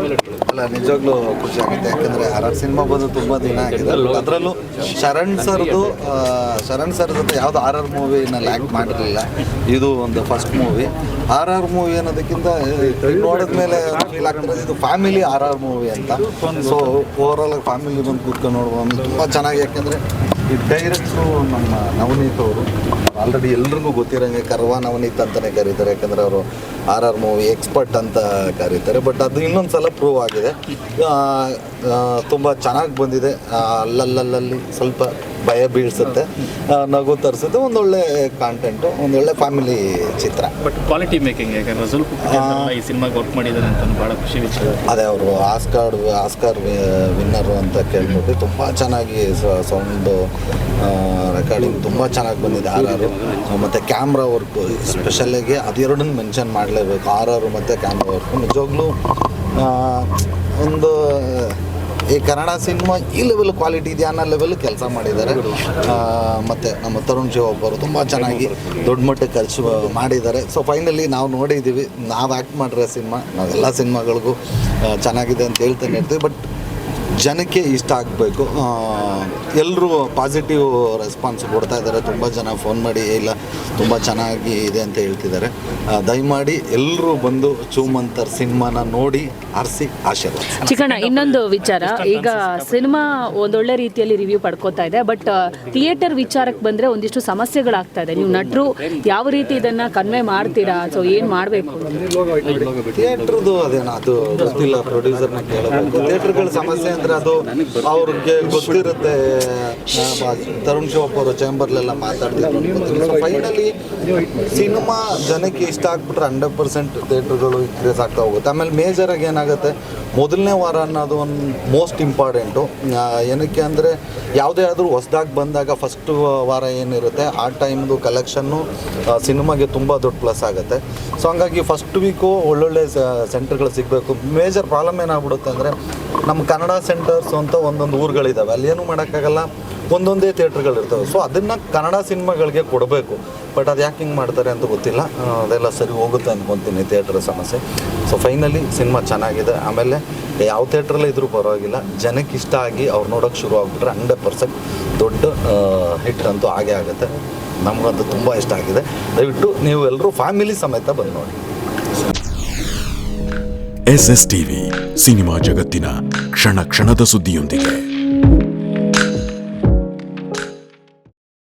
ಅಲ್ಲ, ನಿಜವಾಗ್ಲೂ ಖುಷಿ ಆಗುತ್ತೆ. ಯಾಕಂದರೆ RR ಸಿನಿಮಾ ಬಂದು ತುಂಬ ದಿನ ಆಗಿದೆ. ಅದರಲ್ಲೂ ಶರಣ್ ಸರ್ ಜೊತೆ ಯಾವುದು RR ಮೂವಿನಲ್ಲಿ ಆ್ಯಕ್ಟ್ ಮಾಡಿರಲಿಲ್ಲ. ಇದು ಒಂದು ಫಸ್ಟ್ ಮೂವಿ. RR ಮೂವಿ ಅನ್ನೋದಕ್ಕಿಂತ ನೋಡಿದ ಮೇಲೆ ಫೀಲ್ ಆಗ್ತಿರೋದು ಇದು ಫ್ಯಾಮಿಲಿ RR ಮೂವಿ ಅಂತ. ಸೊ ಓವರಾಲ್ ಆಗಿ ಫ್ಯಾಮಿಲಿ ಬಂದು ಕೂತ್ಕೊಂಡು ನೋಡ್ಬೋದು, ತುಂಬ ಚೆನ್ನಾಗಿ. ಯಾಕೆಂದರೆ ಈ ಡೈರೆಕ್ಟ್ರು ನಮ್ಮ ನವನೀತ್ ಅವರು ಆಲ್ರೆಡಿ ಎಲ್ರಿಗೂ ಗೊತ್ತಿರೋಂಗೆ ಕರ್ವಾ ನವನೀತ್ ಅಂತಲೇ ಕರೀತಾರೆ. ಯಾಕಂದರೆ ಅವರು RR ಮೂವಿ ಎಕ್ಸ್ಪರ್ಟ್ ಅಂತ ಕರೀತಾರೆ. ಬಟ್ ಅದು ಇನ್ನೊಂದು ಸಲ ಪ್ರೂವ್ ಆಗಿದೆ. ತುಂಬ ಚೆನ್ನಾಗಿ ಬಂದಿದೆ. ಅಲ್ಲಲ್ಲಿ ಸ್ವಲ್ಪ ಭಯ ಬೀಳ್ಸುತ್ತೆ, ನಗು ತರಿಸುತ್ತೆ. ಒಂದೊಳ್ಳೆ ಕಾಂಟೆಂಟು, ಒಂದೊಳ್ಳೆ family Chitra. But quality making ಯಾಕಂದರೆ ಸ್ವಲ್ಪ ಈ ಸಿನಿಮಾಗೆ ವರ್ಕ್ ಮಾಡಿದ್ದಾರೆ ಅಂತ ಭಾಳ ಖುಷಿ ವಿಚಾರ. ಅದೇ ಅವರು ಆಸ್ಕಾರ್ ವಿನ್ನರು ಅಂತ ಕೇಳ್ಬಿಟ್ಟು ತುಂಬ ಚೆನ್ನಾಗಿ ಸೌಂಡು ರೆಕಾರ್ಡಿಂಗ್ ತುಂಬ ಚೆನ್ನಾಗಿ ಬಂದಿದೆ RR. ಮತ್ತು ಕ್ಯಾಮ್ರಾ ವರ್ಕು ಸ್ಪೆಷಲಾಗಿ ಅದೆರಡನ್ನು ಮೆನ್ಷನ್ ಮಾಡಲೇಬೇಕು, RR ಮತ್ತು ಕ್ಯಾಮ್ರಾ ವರ್ಕು. ನಿಜವಾಗ್ಲೂ ಒಂದು ಈ ಕನ್ನಡ ಸಿನಿಮಾ ಈ ಲೆವೆಲ್ ಕ್ವಾಲಿಟಿ ಇದೆಯಾ ಅನ್ನೋ ಲೆವೆಲ್ ಕೆಲಸ ಮಾಡಿದ್ದಾರೆ. ಮತ್ತು ನಮ್ಮ ತರುಣ್ ಶಿವೊಬ್ಬರು ತುಂಬ ಚೆನ್ನಾಗಿ ದೊಡ್ಡ ಮಟ್ಟಕ್ಕೆ ಖರ್ಚು ಮಾಡಿದ್ದಾರೆ. ಸೊ ಫೈನಲಿ ನಾವು ನೋಡಿದ್ದೀವಿ, ನಾವು ಆ್ಯಕ್ಟ್ ಮಾಡಿರೋ ಸಿನಿಮಾ ನಾವೆಲ್ಲ ಸಿನಿಮಾಗಳಿಗೂ ಚೆನ್ನಾಗಿದೆ ಅಂತ ಹೇಳ್ತಾನೆ ಇರ್ತೀವಿ. ಬಟ್ ಜನಕ್ಕೆ ಇಷ್ಟ ಆಗಬೇಕು. ಎಲ್ಲರೂ ಪಾಸಿಟಿವ್ ರೆಸ್ಪಾನ್ಸ್ ಕೊಡ್ತಾ ಇದ್ದಾರೆ. ತುಂಬ ಜನ ಫೋನ್ ಮಾಡಿ ಇಲ್ಲ ತುಂಬ ಚೆನ್ನಾಗಿ ಇದೆ ಅಂತ ಹೇಳ್ತಿದ್ದಾರೆ. ದಯಮಾಡಿ ಎಲ್ಲರೂ ಬಂದು ಚೂಮಂತರ್ ಸಿನಿಮಾನ ನೋಡಿ ಆರಿಸಿ ಆಶೀರ್ವಾದ. ಚಿಕ್ಕಣ್ಣ, ಇನ್ನೊಂದು ವಿಚಾರ, ಈಗ ಸಿನಿಮಾ ಒಂದೊಳ್ಳೆ ರೀತಿಯಲ್ಲಿ ರಿವ್ಯೂ ಪಡ್ಕೋತಾ ಇದೆ. ಬಟ್ ಥಿಯೇಟರ್ ವಿಚಾರಕ್ಕೆ ಬಂದರೆ ಒಂದಿಷ್ಟು ಸಮಸ್ಯೆಗಳಾಗ್ತಾ ಇದೆ. ನೀವು ನಟರು ಯಾವ ರೀತಿ ಇದನ್ನು ಕನ್ವೆ ಮಾಡ್ತೀರಾ? ಸೊ ಏನು ಮಾಡಬೇಕು? ಥಿಯೇಟ್ರದ್ದು ಅದೇನೋ ಅದು ಗೊತ್ತಿಲ್ಲ, ಪ್ರೊಡ್ಯೂಸರ್ನ ಕೇಳಬೇಕು. ಥಿಯೇಟ್ರ್ಗಳ ಸಮಸ್ಯೆ ಅಂದರೆ ಅದು ಅವ್ರಿಗೆ ಗೊತ್ತಿರುತ್ತೆ. ತರುಣ್ ಶಿವಪ್ಪ ಅವರು ಚೇಂಬರ್ಲೆಲ್ಲ ಮಾತಾಡ್ತಿದ್ರು. ಫೈನಲಿ ಸಿನಿಮಾ ಜನಕ್ಕೆ ಇಷ್ಟ ಆಗ್ಬಿಟ್ರೆ 100% ಥಿಯೇಟ್ರ್ಗಳು ಇನ್ಕ್ರೀಸ್ ಆಗ್ತಾ ಹೋಗುತ್ತೆ. ಆಮೇಲೆ ಮೇಜರಾಗಿ ಏನಾಗುತ್ತೆ, ಮೊದಲನೇ ವಾರ ಅನ್ನೋದು ಒಂದು ಮೋಸ್ಟ್ ಇಂಪಾರ್ಟೆಂಟು. ಏನಕ್ಕೆ ಅಂದರೆ ಯಾವುದೇ ಆದರೂ ಹೊಸ್ದಾಗಿ ಬಂದಾಗ ಫಸ್ಟ್ ವಾರ ಏನಿರುತ್ತೆ ಆ ಟೈಮ್ದು ಕಲೆಕ್ಷನ್ನು ಸಿನಿಮಾಗೆ ತುಂಬ ದೊಡ್ಡ ಪ್ಲಸ್ ಆಗುತ್ತೆ. ಸೊ ಹಂಗಾಗಿ ಫಸ್ಟ್ ವೀಕು ಒಳ್ಳೊಳ್ಳೆ ಸೆಂಟರ್ಗಳು ಸಿಗಬೇಕು. ಮೇಜರ್ ಪ್ರಾಬ್ಲಮ್ ಏನಾಗ್ಬಿಡುತ್ತೆ ಅಂದರೆ ನಮ್ಮ ಕನ್ನಡ ಸೆಂಟರ್ಸ್ ಅಂತ ಒಂದೊಂದು ಊರುಗಳಿದ್ದಾವೆ, ಅಲ್ಲಿ ಏನೂ ಮಾಡೋಕ್ಕಾಗಲ್ಲ, ಒಂದೊಂದೇ ಥಿಯೇಟ್ರ್ಗಳಿರ್ತವೆ. ಸೊ ಅದನ್ನು ಕನ್ನಡ ಸಿನಿಮಾಗಳಿಗೆ ಕೊಡಬೇಕು. ಬಟ್ ಅದು ಯಾಕೆ ಹಿಂಗೆ ಮಾಡ್ತಾರೆ ಅಂತ ಗೊತ್ತಿಲ್ಲ. ಅದೆಲ್ಲ ಸರಿ ಹೋಗುತ್ತೆ ಅಂದ್ಕೊತೀನಿ ಥಿಯೇಟ್ರ್ ಸಮಸ್ಯೆ. ಸೊ ಫೈನಲಿ ಸಿನಿಮಾ ಚೆನ್ನಾಗಿದೆ. ಆಮೇಲೆ ಯಾವ ಥಿಯೇಟ್ರಲ್ಲೇ ಇದ್ರೂ ಪರವಾಗಿಲ್ಲ, ಜನಕ್ಕೆ ಇಷ್ಟ ಆಗಿ ಅವ್ರು ನೋಡೋಕ್ಕೆ ಶುರು ಆಗಿಬಿಟ್ರೆ 100% ದೊಡ್ಡ ಹಿಟ್ ಅಂತೂ ಆಗೇ ಆಗುತ್ತೆ. ನಮಗಂತೂ ತುಂಬ ಇಷ್ಟ ಆಗಿದೆ. ದಯವಿಟ್ಟು ನೀವು ಎಲ್ಲರೂ ಫ್ಯಾಮಿಲಿ ಸಮೇತ ಬಂದು ನೋಡಿ. SSTV ಸಿನಿಮಾ ಜಗತ್ತಿನ ಕ್ಷಣ ಕ್ಷಣದ ಸುದ್ದಿಯೊಂದಿಗೆ.